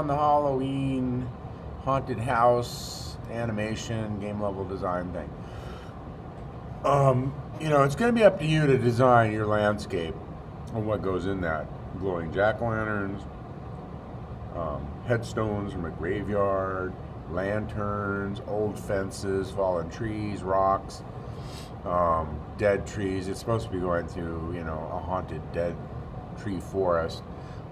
On the Halloween haunted house animation game level design thing. It's going to be up to you to design your landscape and what goes in that. Glowing jack-o'-lanterns, headstones from a graveyard, lanterns, old fences, fallen trees, rocks, dead trees. It's supposed to be going through, a haunted dead tree forest.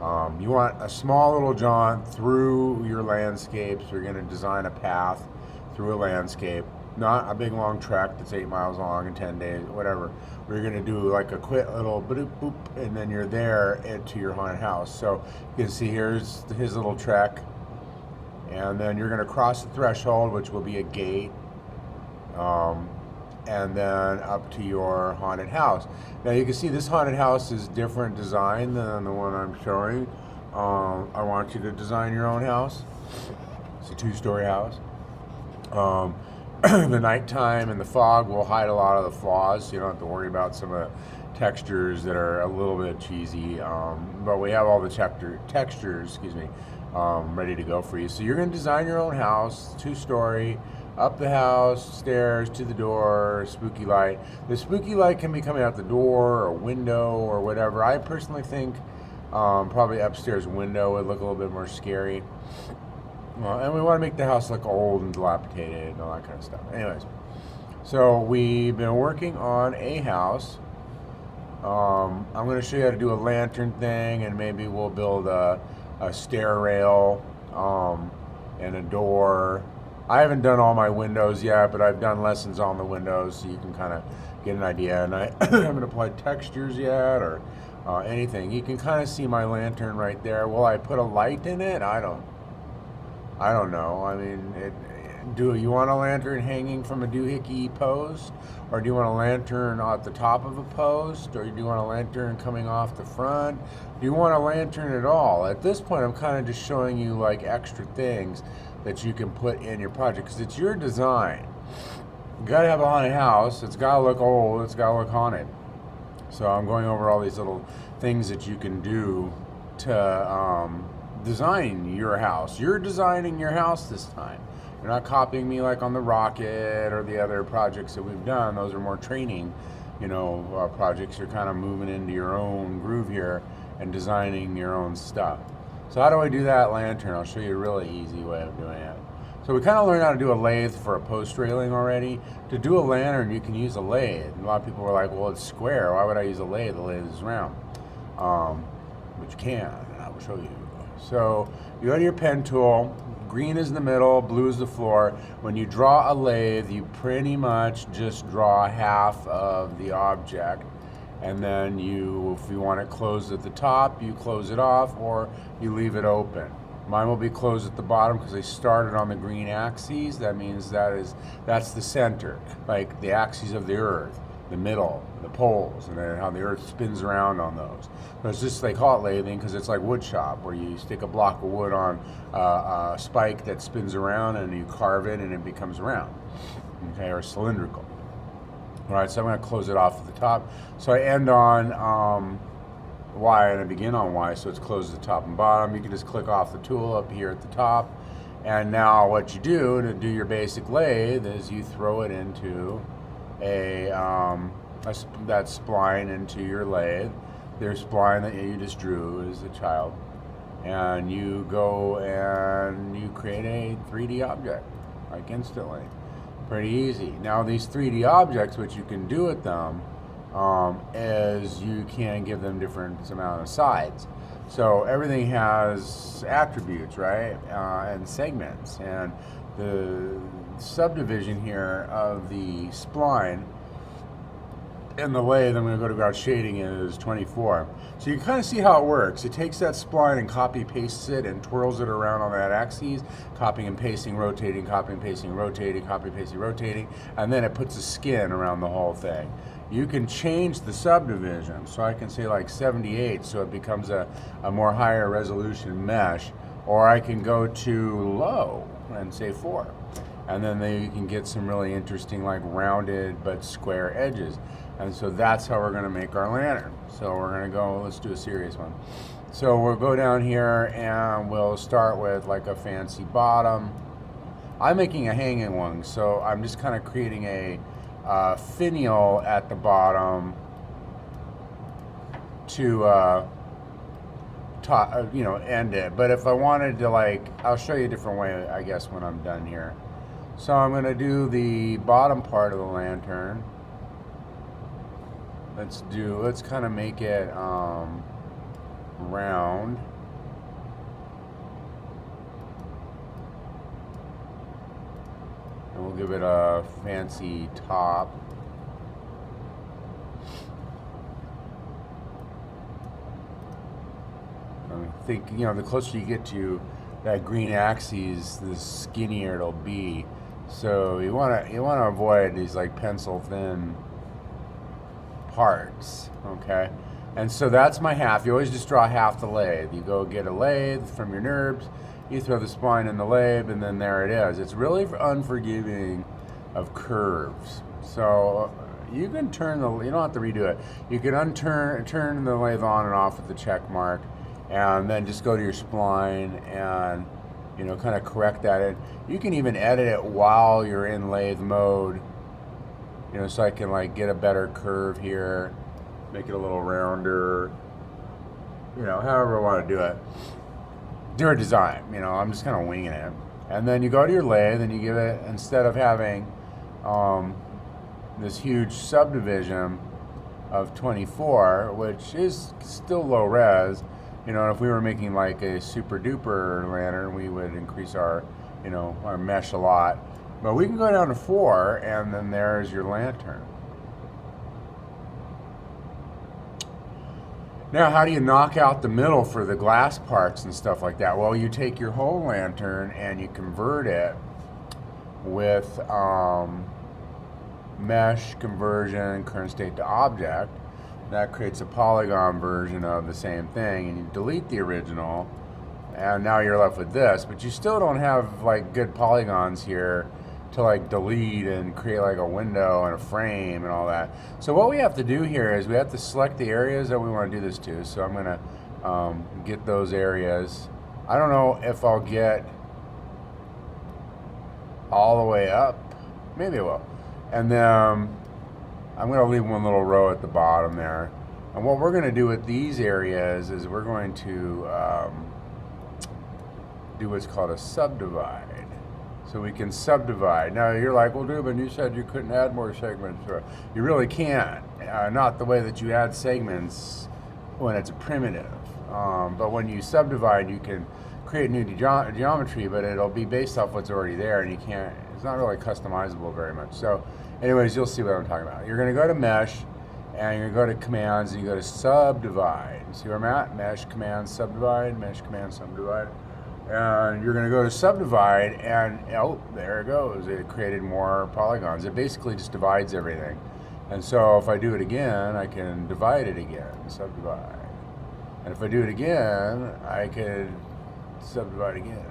You want a small little jaunt through your landscapes. You're going to design a path through a landscape, not a big long trek that's 8 miles long in 10 days, whatever. We're going to do like a quick little boop, boop, and then you're there to your haunted house. So you can see here's his little trek, and then you're going to cross the threshold, which will be a gate. And then up to your haunted house. Now you can see this haunted house is different design than the one I'm showing. I want you to design your own house. It's a 2-story house. The nighttime and the fog will hide a lot of the flaws, so you don't have to worry about some of the textures that are a little bit cheesy. But we have all the textures, ready to go for you. So you're going to design your own house, 2-story. Up the house, stairs, to the door, spooky light. The spooky light can be coming out the door or window or whatever. I personally think probably upstairs window would look a little bit more scary. And we want to make the house look old and dilapidated and all that kind of stuff. Anyways, so we've been working on a house. I'm going to show you how to do a lantern thing, and maybe we'll build a stair rail and a door. I haven't done all my windows yet, but I've done lessons on the windows, so you can kind of get an idea. And I haven't applied textures yet or anything. You can kind of see my lantern right there. Will I put a light in it? I don't know. I mean, do you want a lantern hanging from a doohickey post, or do you want a lantern at the top of a post, or do you want a lantern coming off the front? Do you want a lantern at all? At this point, I'm kind of just showing you like extra things that you can put in your project, because it's your design. You gotta have a haunted house. It's gotta look old. It's gotta look haunted. So I'm going over all these little things that you can do to design your house. You're designing your house this time. You're not copying me like on the rocket or the other projects that we've done. Those are more training, projects. You're kind of moving into your own groove here and designing your own stuff. So how do I do that lantern? I'll show you a really easy way of doing it. So we kind of learned how to do a lathe for a post railing already. To do a lantern, you can use a lathe. And a lot of people were like, well, it's square. Why would I use a lathe? The lathe is round. But you can, and I will show you. So you go to your pen tool. Green is the middle, blue is the floor. When you draw a lathe, you pretty much just draw half of the object. And then if you want it closed at the top, you close it off, or you leave it open. Mine will be closed at the bottom because I started on the green axes. That means that's the center, like the axes of the earth, the middle, the poles, and then how the earth spins around on those. So it's just, they call it lathing because it's like wood shop, where you stick a block of wood on a spike that spins around, and you carve it and it becomes round, okay, or cylindrical. All right, so I'm going to close it off at the top. So I end on Y and I begin on Y, so it's closed at the top and bottom. You can just click off the tool up here at the top. And now what you do to do your basic lathe is you throw it into that spline into your lathe. There's spline that you just drew as a child. And you go and you create a 3D object, like instantly. Pretty easy. Now these 3D objects, what you can do with them is you can give them different amount of sides. So everything has attributes, right? And segments. And the subdivision here of the spline in the lathe, I'm going to go to ground shading, is 24. So you can kind of see how it works. It takes that spline and copy pastes it and twirls it around on that axis, copying and pasting, rotating, copying, pasting, rotating, copy, pasting, rotating, and then it puts a skin around the whole thing. You can change the subdivision, so I can say like 78, so it becomes a more higher resolution mesh, or I can go to low and say 4. And then you can get some really interesting, like rounded but square edges. And so that's how we're going to make our lantern. So we're going to go, let's do a serious one. So we'll go down here and we'll start with like a fancy bottom. I'm making a hanging one, so I'm just kind of creating a finial at the bottom to end it. But if I wanted to, like, I'll show you a different way, I guess, when I'm done here. So I'm going to do the bottom part of the lantern. Let's kind of make it round. And we'll give it a fancy top. I think, the closer you get to that green axis, the skinnier it'll be. So you want to avoid these like pencil thin parts, okay? And so that's my half. You always just draw half the lathe. You go get a lathe from your NURBS, you throw the spline in the lathe, and then there it is. It's really unforgiving of curves. So you can turn you don't have to redo it. You can turn the lathe on and off with the check mark, and then just go to your spline and kind of correct that. And you can even edit it while you're in lathe mode, so I can like get a better curve here, make it a little rounder, however I want to do it. Do a design, I'm just kind of winging it. And then you go to your lathe and you give it, instead of having this huge subdivision of 24, which is still low res, and if we were making like a super duper lantern, we would increase our mesh a lot. But we can go down to 4, and then there's your lantern. Now, how do you knock out the middle for the glass parts and stuff like that? Well, you take your whole lantern and you convert it with mesh conversion, current state to object. That creates a polygon version of the same thing, and you delete the original, and now you're left with this, but you still don't have like good polygons here to like delete and create like a window and a frame and all that. So what we have to do here is we have to select the areas that we want to do this to. So I'm going to get those areas. I don't know if I'll get all the way up. Maybe I will. And then I'm going to leave one little row at the bottom there. And what we're going to do with these areas is we're going to do what's called a subdivide. So we can subdivide. Now you're like, well, Ruben, you said you couldn't add more segments. You really can't. Not the way that you add segments when it's a primitive. But when you subdivide, you can create new geometry, but it'll be based off what's already there, and it's not really customizable very much. So anyways, you'll see what I'm talking about. You're going to go to mesh, and you're going to go to commands, and you go to subdivide. See where I'm at? Mesh, command, subdivide, mesh, command, subdivide. And you're going to go to subdivide, and there it goes. It created more polygons. It basically just divides everything. And so if I do it again, I can divide it again, subdivide. And if I do it again, I could subdivide again.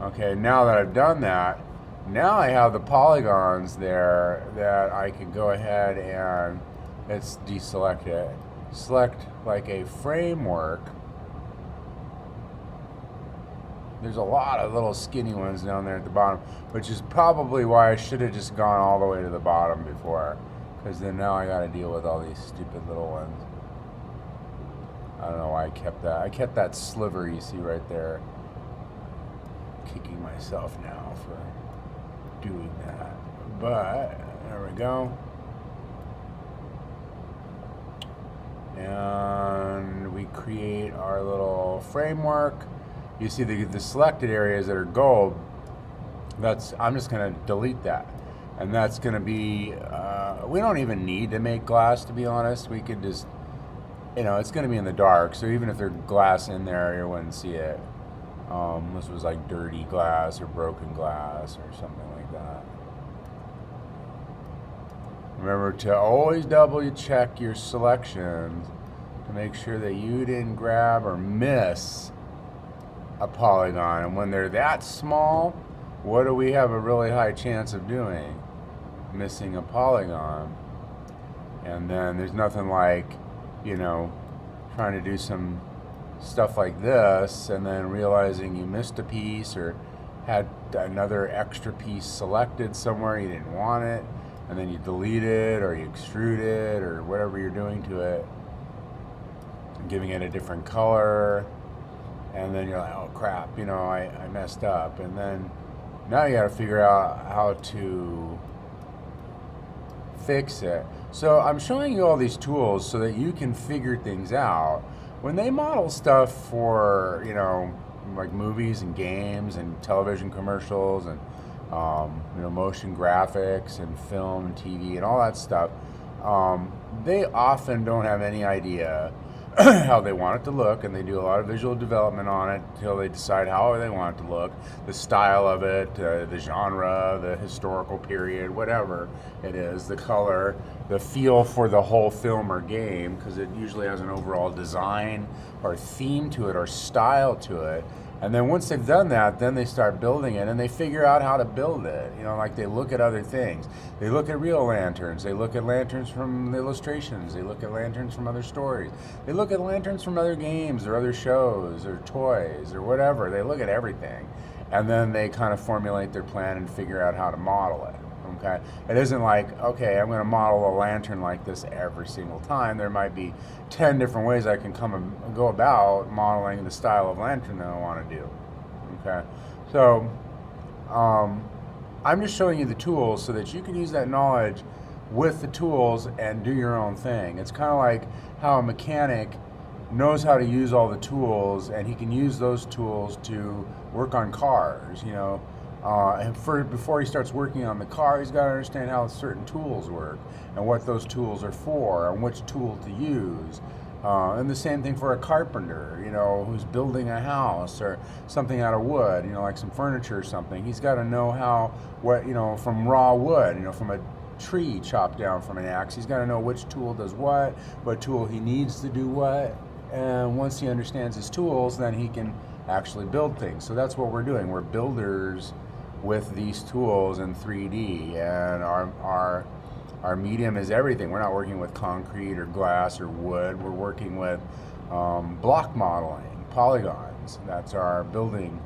Okay, now that I've done that, now I have the polygons there that I can go ahead and let's deselect it. Select like a framework. There's a lot of little skinny ones down there at the bottom, which is probably why I should have just gone all the way to the bottom before, because then now I got to deal with all these stupid little ones. I don't know why I kept that. I kept that sliver you see right there. Kicking myself now for doing that. But there we go. And we create our little framework. You see the selected areas that are gold. I'm just going to delete that. And that's going to be, we don't even need to make glass, to be honest. We could just, it's going to be in the dark. So even if there's glass in there, you wouldn't see it. This was like dirty glass or broken glass or something like that. Remember to always double check your selections to make sure that you didn't grab or miss a polygon. And when they're that small, what do we have a really high chance of doing? Missing a polygon. And then there's nothing like, trying trying to do some stuff like this and then realizing you missed a piece or had another extra piece selected somewhere you didn't want it, and then you delete it or you extrude it or whatever you're doing to it, giving it a different color, and then you're like, oh crap, I messed up. And then now you got to figure out how to fix it. So I'm showing you all these tools so that you can figure things out. When they model stuff for, like movies and games and television commercials and, motion graphics and film and TV and all that stuff, they often don't have any idea how they want it to look, and they do a lot of visual development on it until they decide how they want it to look, the style of it, the genre, the historical period, whatever it is, the color, the feel for the whole film or game, because it usually has an overall design or theme to it or style to it. And then once they've done that, then they start building it, and they figure out how to build it. Like they look at other things. They look at real lanterns. They look at lanterns from the illustrations. They look at lanterns from other stories. They look at lanterns from other games or other shows or toys or whatever. They look at everything. And then they kind of formulate their plan and figure out how to model it. Okay? It isn't like, okay, I'm going to model a lantern like this every single time. There might be 10 different ways I can come and go about modeling the style of lantern that I want to do. Okay? So, I'm just showing you the tools so that you can use that knowledge with the tools and do your own thing. It's kind of like how a mechanic knows how to use all the tools, and he can use those tools to work on cars, and before he starts working on the car, he's got to understand how certain tools work and what those tools are for and which tool to use. And the same thing for a carpenter, who's building a house or something out of wood, like some furniture or something. He's got to know from raw wood, from a tree chopped down from an axe. He's got to know which tool does what tool he needs to do what. And once he understands his tools, then he can actually build things. So that's what we're doing. We're builders with these tools in 3D, and our medium is everything. We're not working with concrete or glass or wood. We're working with block modeling, polygons. That's our building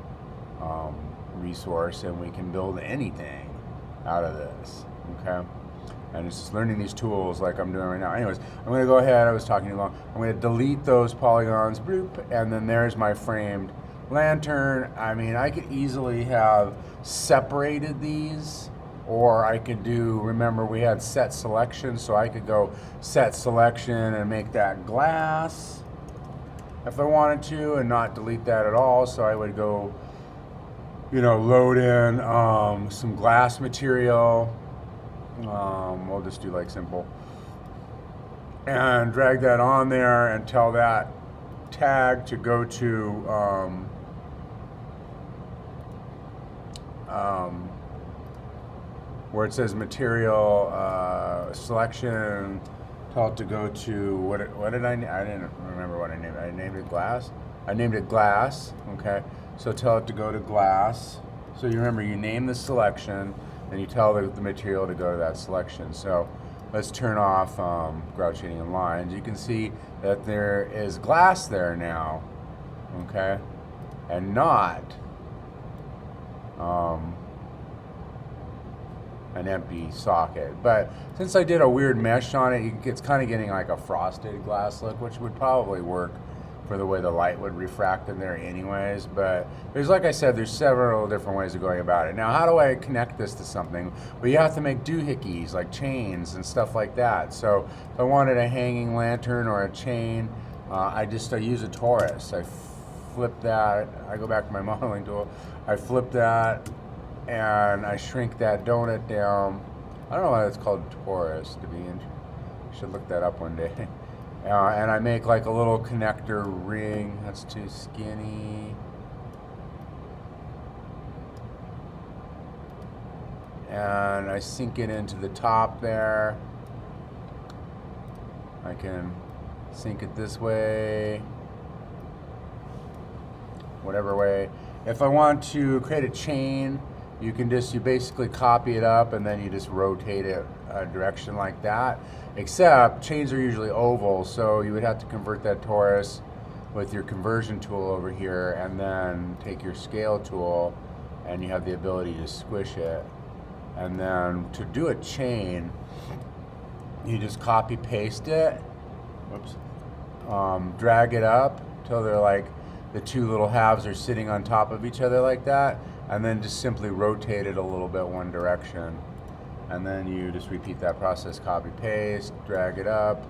resource, and we can build anything out of this. Okay? And it's just learning these tools like I'm doing right now. Anyways, I'm going to go ahead. I was talking too long. I'm going to delete those polygons, bloop, and then there's my framed lantern. I could easily have separated these, or I could remember we had set selection, so I could go set selection and make that glass if I wanted to and not delete that at all. So I would go, load in some glass material. We'll just do like simple, and drag that on there and tell that tag to go to where it says material selection. Tell it to go to what did I didn't remember what I named it. I named it glass. I named it glass. Okay, so tell it to go to glass. So you remember, you name the selection and you tell the material to go to that selection. So let's turn off grouch shading and lines. You can see that there is glass there now, okay, and not an empty socket. But since I did a weird mesh on it, it's kind of getting like a frosted glass look, which would probably work for the way the light would refract in there anyways. But there's, like I said, there's several different ways of going about it. Now, how do I connect this to something? Well, you have to make doohickeys, like chains and stuff like that. So if I wanted a hanging lantern or a chain, I use a torus. I flip that, I go back to my modeling tool, I flip that, and I shrink that donut down. I don't know why it's called torus, I should look that up one day. And I make like a little connector ring. That's too skinny. And I sink it into the top there. I can sink it this way, whatever way. If I want to create a chain, you basically copy it up and then you just rotate it a direction like that. Except chains are usually oval, so you would have to convert that torus with your conversion tool over here, and then take your scale tool, and you have the ability to squish it. And then to do a chain, you just copy paste it, whoops, drag it up till they're like the two little halves are sitting on top of each other like that, and then just simply rotate it a little bit one direction. And then you just repeat that process, copy paste, drag it up,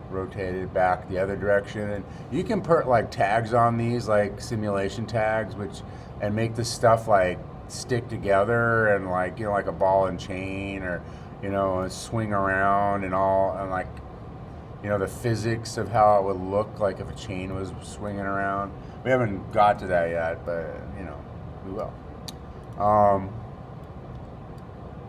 rotate it back the other direction. And you can put like tags on these, like simulation tags, and make this stuff like stick together and like, you know, like a ball and chain, or, you know, swing around and all, and like, you know, the physics of how it would look like if a chain was swinging around. We haven't got to that yet, but, you know, we will.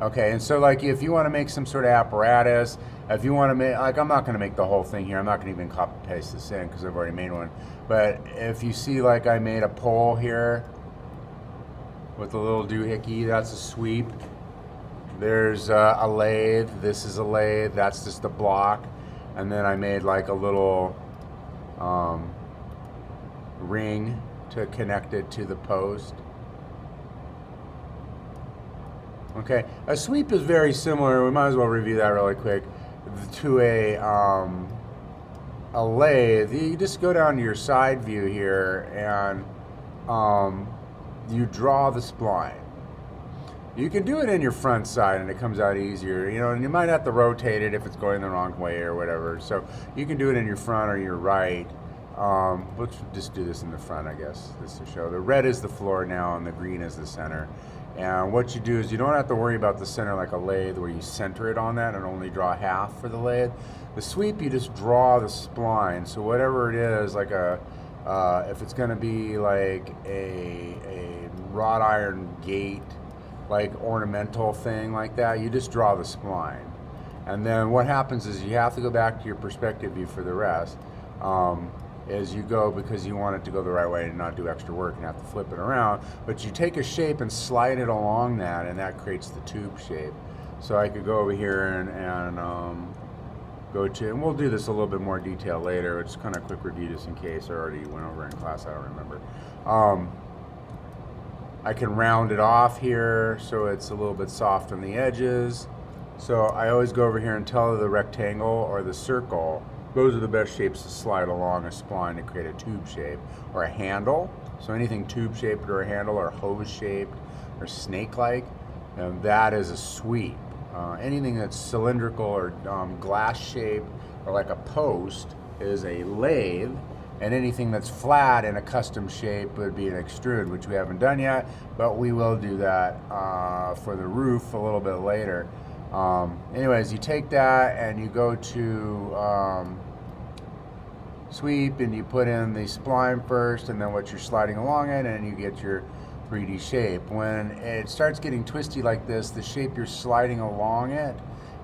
Okay, and so like if you want to make some sort of apparatus, if you want to make, like I'm not going to make the whole thing here, I'm not going to even copy paste this in because I've already made one, but if you see like I made a pole here with a little doohickey, that's a sweep. There's a lathe, this is a lathe, that's just a block, and then I made like a little ring to connect it to the post. Okay, a sweep is very similar, we might as well review that really quick, to a lathe. You just go down to your side view here and you draw the spline. You can do it in your front side and it comes out easier, you know, and you might have to rotate it if it's going the wrong way or whatever. So you can do it in your front or your right. Let's just do this in the front, I guess, just to show. The red is the floor now and the green is the center. And what you do is you don't have to worry about the center like a lathe where you center it on that and only draw half for the lathe. The sweep, you just draw the spline. So whatever it is, like if it's going to be like a wrought iron gate, like ornamental thing like that, you just draw the spline. And then what happens is you have to go back to your perspective view for the rest. As you go, because you want it to go the right way and not do extra work and have to flip it around, but you take a shape and slide it along that, and that creates the tube shape. So I could go over here and go to, and we'll do this a little bit more detail later. It's kind of quick review just in case I already went over in class, I don't remember. I can round it off here so it's a little bit soft on the edges. So I always go over here and tell the rectangle or the circle, those are the best shapes to slide along a spline to create a tube shape, or a handle. So anything tube shaped or a handle or hose shaped or snake like, that is a sweep. Anything that's cylindrical or glass shaped or like a post is a lathe, and anything that's flat in a custom shape would be an extrude, which we haven't done yet, but we will do that for the roof a little bit later. Anyways, you take that and you go to sweep and you put in the spline first and then what you're sliding along it, and you get your 3D shape. When it starts getting twisty like this, the shape you're sliding along it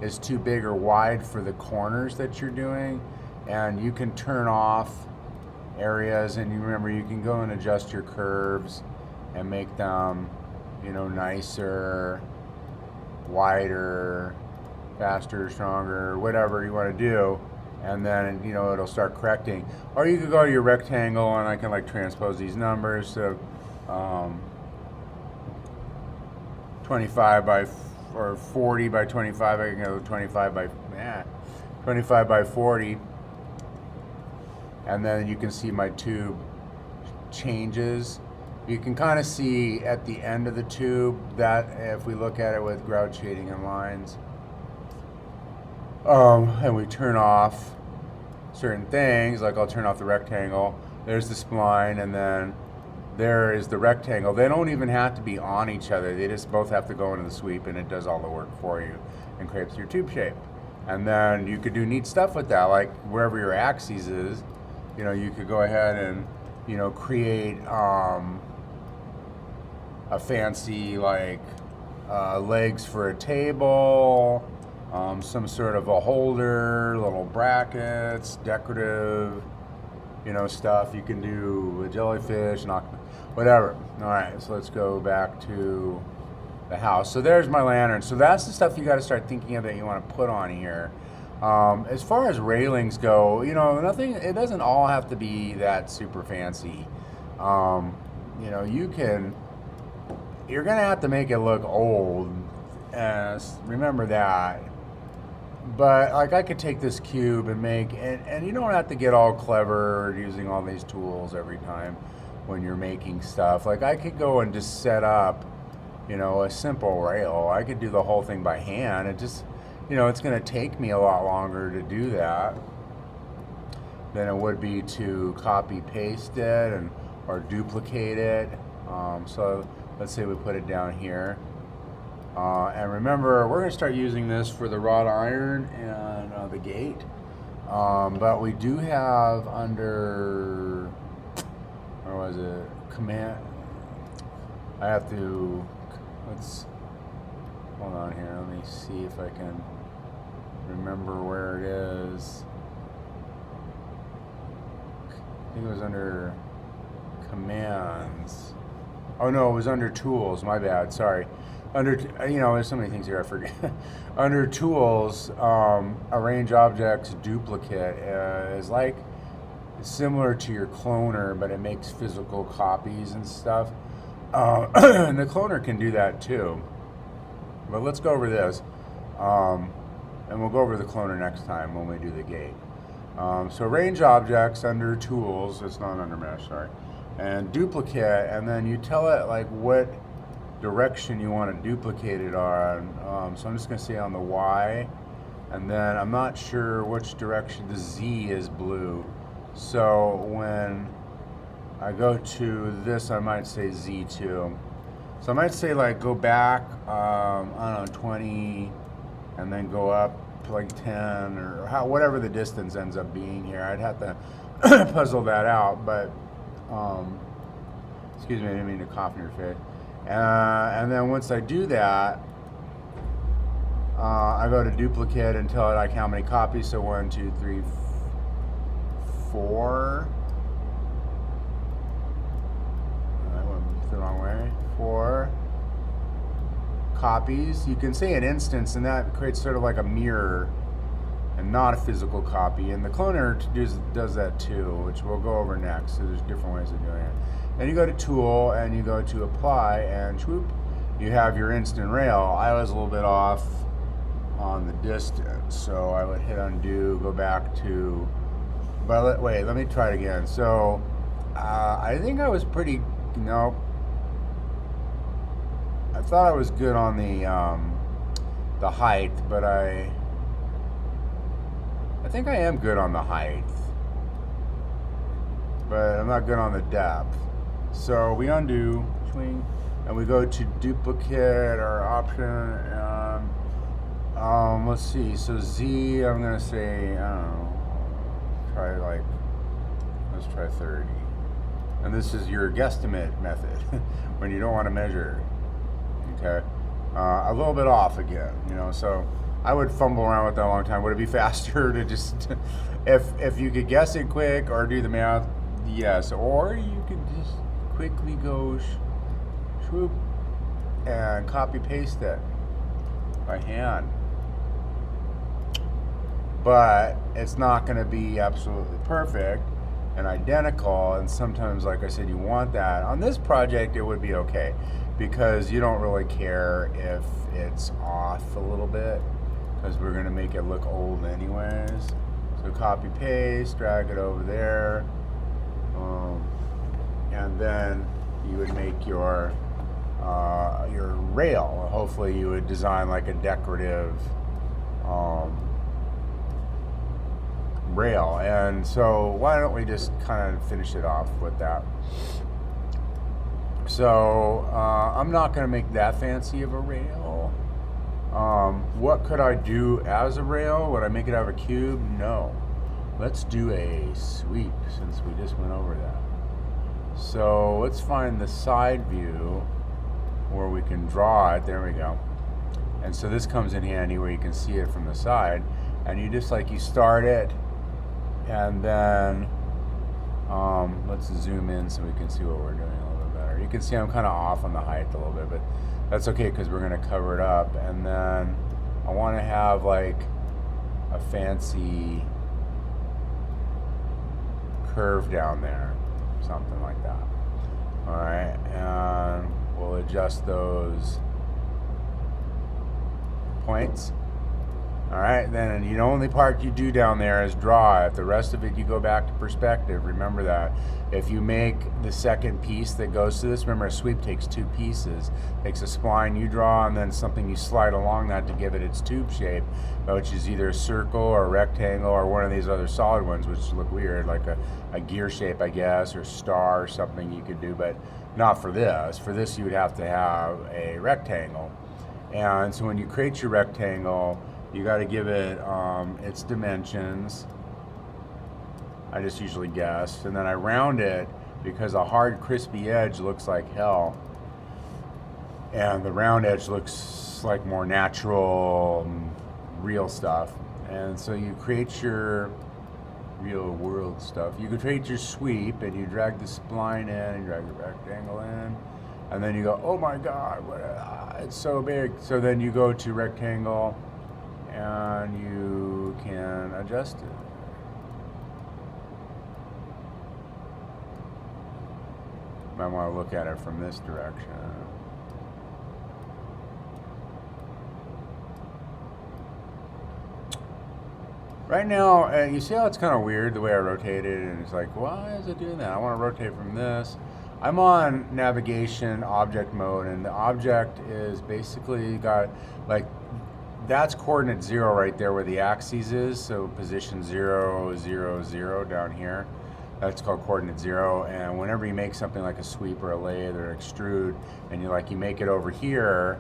is too big or wide for the corners that you're doing, and you can turn off areas, and you remember you can go and adjust your curves and make them, you know, nicer, wider, faster, stronger, whatever you want to do, and then, you know, it'll start correcting. Or you could go to your rectangle and I can like transpose these numbers. So 25 by or 40 by 25, I can go 25 by 40, and then you can see my tube changes. You can kind of see at the end of the tube that if we look at it with grout shading and lines, and we turn off certain things, like I'll turn off the rectangle, there's the spline, and then there is the rectangle. They don't even have to be on each other. They just both have to go into the sweep, and it does all the work for you and creates your tube shape. And then you could do neat stuff with that, like wherever your axis is, you know, you could go ahead and, you know, create a fancy like legs for a table, some sort of a holder, little brackets, decorative stuff. You can do a jellyfish, whatever. All right, so let's go back to the house. So there's my lantern. So that's the stuff you got to start thinking of that you want to put on here. As far as railings go, nothing. It doesn't all have to be that super fancy. You're gonna have to make it look old. Remember that. But like I could take this cube and and you don't have to get all clever using all these tools every time when you're making stuff. Like I could go and just set up, a simple rail. I could do the whole thing by hand. It just, it's going to take me a lot longer to do that than it would be to copy paste it or duplicate it. So let's say we put it down here. And remember, we're going to start using this for the wrought iron and the gate. But we do have under, where was it? Command. I have to, hold on here. Let me see if I can remember where it is. I think it was under commands. Oh no, it was under tools. My bad. Sorry. Under, there's so many things here I forget. Under tools, arrange objects duplicate is like similar to your cloner, but it makes physical copies and stuff. And the cloner can do that too. But let's go over this, and we'll go over the cloner next time when we do the gate. So arrange objects under tools. It's not under mesh, sorry. And duplicate, and then you tell it like what direction you want to duplicate it on. So I'm just going to say on the Y, and then I'm not sure which direction. The Z is blue, so when I go to this, I might say Z2. So I might say like go back, I don't know, 20, and then go up to like 10, or whatever the distance ends up being here. I'd have to puzzle that out, but excuse me, I didn't mean to cough in your face. And then once I do that, I go to duplicate and tell it like how many copies. So 1, 2, 3, 4. I went the wrong way. 4 copies. You can say an instance, and that creates sort of like a mirror and not a physical copy. And the cloner does that too, which we'll go over next. So there's different ways of doing it. Then you go to tool and you go to apply, and swoop, you have your instant rail. I was a little bit off on the distance, so I would hit undo, go back to, but wait, let me try it again. So I think I was pretty, nope. I thought I was good on the height, but I think I am good on the height, but I'm not good on the depth. So we undo, swing, and we go to duplicate our option, and let's see, so Z, I'm gonna say, I don't know, let's try 30. And this is your guesstimate method, when you don't want to measure, okay? A little bit off again, so I would fumble around with that a long time. Would it be faster to just, if you could guess it quick or do the math? Yes, or you could just quickly go swoop and copy paste it by hand. But it's not going to be absolutely perfect and identical, and sometimes, like I said, you want that. On this project it would be okay because you don't really care if it's off a little bit because we're going to make it look old anyways. So copy paste, drag it over there. And then you would make your rail. Hopefully you would design like a decorative rail. And so why don't we just kind of finish it off with that. So I'm not going to make that fancy of a rail. What could I do as a rail? Would I make it out of a cube? No. Let's do a sweep since we just went over that. So let's find the side view where we can draw it. There we go. And so this comes in handy where you can see it from the side. And you just you start it, and then Let's zoom in so we can see what we're doing a little bit better. You can see I'm kind of off on the height a little bit, but that's okay because we're going to cover it up. And then I want to have like a fancy curve down there, something like that. All right, and we'll adjust those points. All right, then the only part you do down there is draw it. The rest of it, you go back to perspective. Remember that. If you make the second piece that goes to this, remember a sweep takes two pieces. Takes a spline you draw and then something you slide along that to give it its tube shape, which is either a circle or a rectangle or one of these other solid ones, which look weird, like a gear shape, I guess, or star or something you could do, but not for this. For this, you would have to have a rectangle. And so when you create your rectangle, you got to give it its dimensions. I just usually guess, and then I round it because a hard, crispy edge looks like hell, and the round edge looks like more natural, real stuff. And so you create your real world stuff. You could create your sweep, and you drag the spline in, and drag the rectangle in, and then you go, oh my God, it's so big. So then you go to rectangle, and you can adjust it. Might want to look at it from this direction. Right now, you see how it's kind of weird the way I rotate it, and it's like, why is it doing that? I want to rotate from this. I'm on navigation object mode, and the object is basically got like, that's coordinate 0 right there where the axis is, so position 0, 0, 0 down here. That's called coordinate 0, and whenever you make something like a sweep or a lathe or an extrude, and you make it over here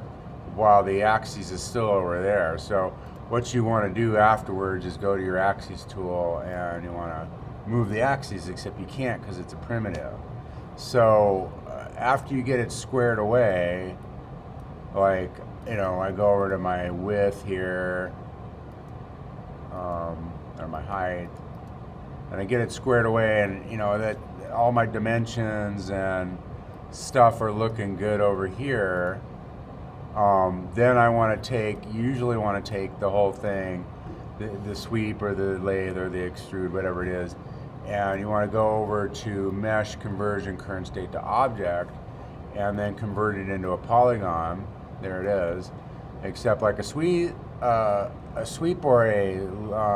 while the axis is still over there. So what you want to do afterwards is go to your axis tool, and you want to move the axis, except you can't because it's a primitive. So after you get it squared away, like, I go over to my width here, or my height, and I get it squared away, and that all my dimensions and stuff are looking good over here. Then I usually want to take the whole thing, the sweep or the lathe or the extrude, whatever it is, and you want to go over to mesh conversion current state to object, and then convert it into a polygon. There it is. Except like a sweep or a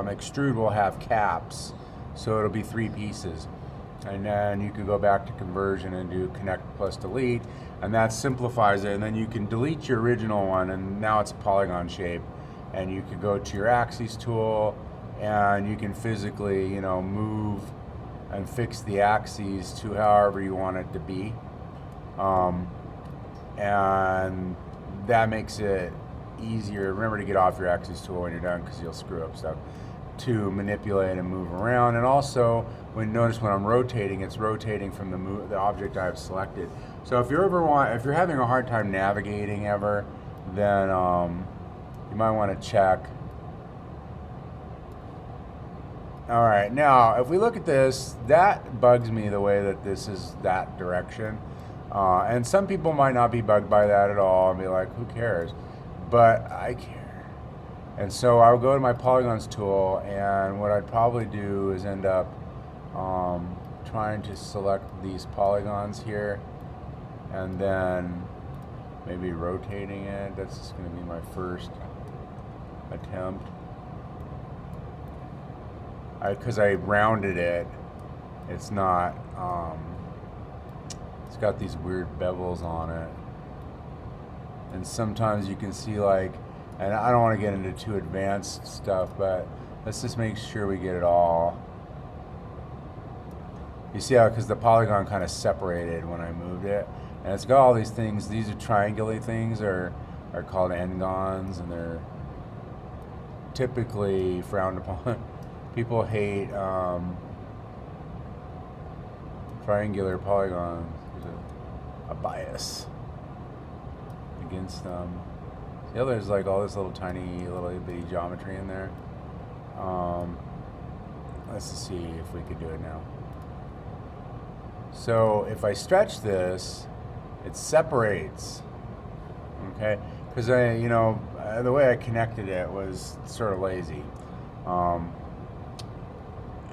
extrude will have caps, so it'll be 3 pieces, and then you can go back to conversion and do connect plus delete, and that simplifies it. And then you can delete your original one, and now it's a polygon shape, and you can go to your axis tool, and you can physically move and fix the axes to however you want it to be, and that makes it easier. Remember to get off your axis tool when you're done, because you'll screw up stuff, to manipulate and move around. And also, notice when I'm rotating, it's rotating from the object I've selected. So if you're having a hard time navigating ever, then you might want to check. All right, now if we look at this, that bugs me the way that this is that direction. And some people might not be bugged by that at all and be like, who cares? But I care. And so I'll go to my polygons tool, and what I'd probably do is end up trying to select these polygons here, and then maybe rotating it. That's just going to be my first attempt. Because I rounded it, it's not, it's got these weird bevels on it. And sometimes you can see and I don't want to get into too advanced stuff, but let's just make sure we get it all. You see how, because the polygon kind of separated when I moved it, and it's got all these things. These are triangular things, are called n-gons, and they're typically frowned upon. People hate triangular polygons. There's a bias against them. Yeah, there's all this little bitty geometry in there. Let's just see if we could do it now. So if I stretch this, it separates, okay? Because the way I connected it was sort of lazy.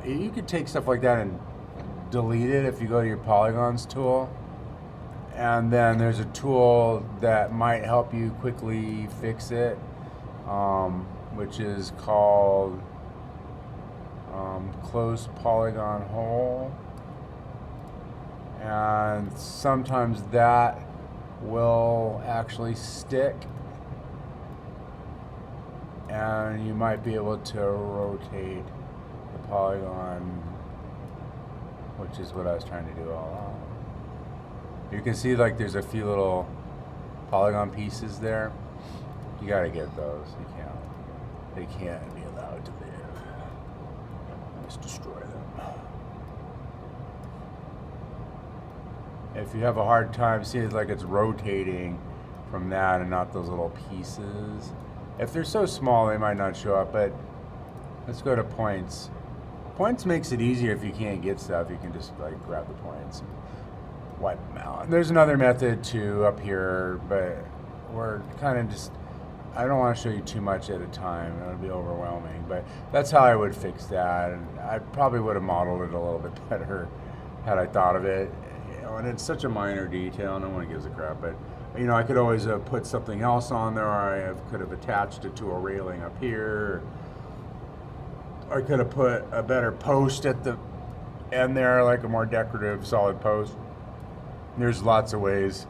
You could take stuff like that and delete it if you go to your polygons tool. And then there's a tool that might help you quickly fix it, which is called Close Polygon Hole. And sometimes that will actually stick, and you might be able to rotate the polygon, which is what I was trying to do all along. You can see like there's a few little polygon pieces there. You gotta get those. They can't be allowed to live. Let's destroy them. If you have a hard time seeing it like it's rotating from that and not those little pieces, if they're so small they might not show up, but let's go to points. Points makes it easier if you can't get stuff. You can just like grab the points and wipe them out. And there's another method too up here, but we're kind of just, I don't want to show you too much at a time. It would be overwhelming, but that's how I would fix that. And I probably would have modeled it a little bit better had I thought of it. And it's such a minor detail, no one gives a crap, but I could always have put something else on there, or could have attached it to a railing up here. I could have put a better post at the end there, like a more decorative solid post. There's lots of ways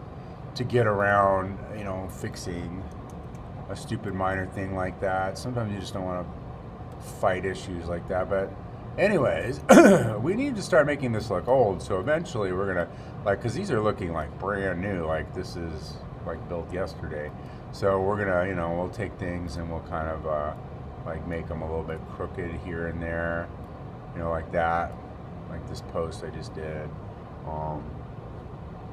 to get around, fixing a stupid minor thing like that. Sometimes you just don't want to fight issues like that, but anyways, we need to start making this look old, so eventually we're gonna, because these are looking like brand new, like this is like built yesterday. So we're gonna, we'll take things and we'll kind of make them a little bit crooked here and there, like that, like this post I just did.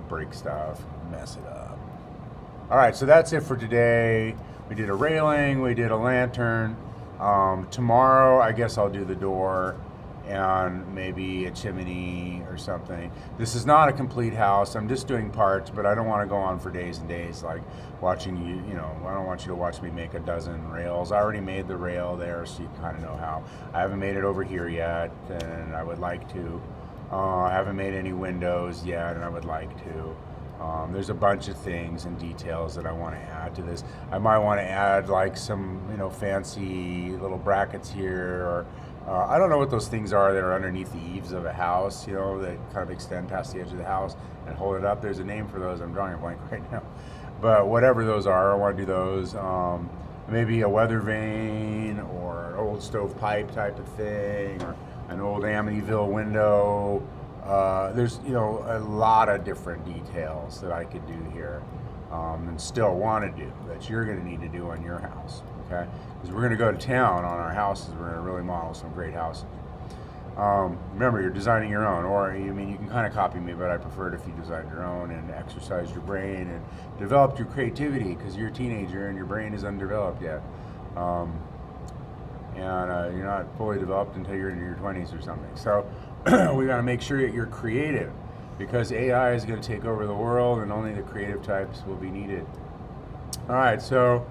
Break stuff, mess it up. All right, so that's it for today. We did a railing, we did a lantern. Tomorrow, I guess I'll do the door and maybe a chimney or something. This is not a complete house. I'm just doing parts, but I don't want to go on for days and days, like watching you, I don't want you to watch me make a dozen rails. I already made the rail there, so you kind of know how. I haven't made it over here yet, and I would like to. I haven't made any windows yet, and I would like to. There's a bunch of things and details that I want to add to this. I might want to add like some, fancy little brackets here, or I don't know what those things are that are underneath the eaves of a house, that kind of extend past the edge of the house and hold it up. There's a name for those. I'm drawing a blank right now. But whatever those are, I want to do those. Maybe a weather vane or an old stove pipe type of thing, or an old Amityville window. There's a lot of different details that I could do here, and still want to do that you're going to need to do on your house, okay? Because we're going to go to town on our houses. We're going to really model some great houses. Remember, you're designing your own, or you can kind of copy me, but I prefer it if you designed your own and exercised your brain and developed your creativity, because you're a teenager and your brain is undeveloped yet. And you're not fully developed until you're in your 20s or something. So we got to make sure that you're creative, because AI is going to take over the world and only the creative types will be needed. All right, so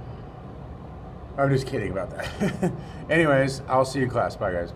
I'm just kidding about that. Anyways, I'll see you in class. Bye, guys.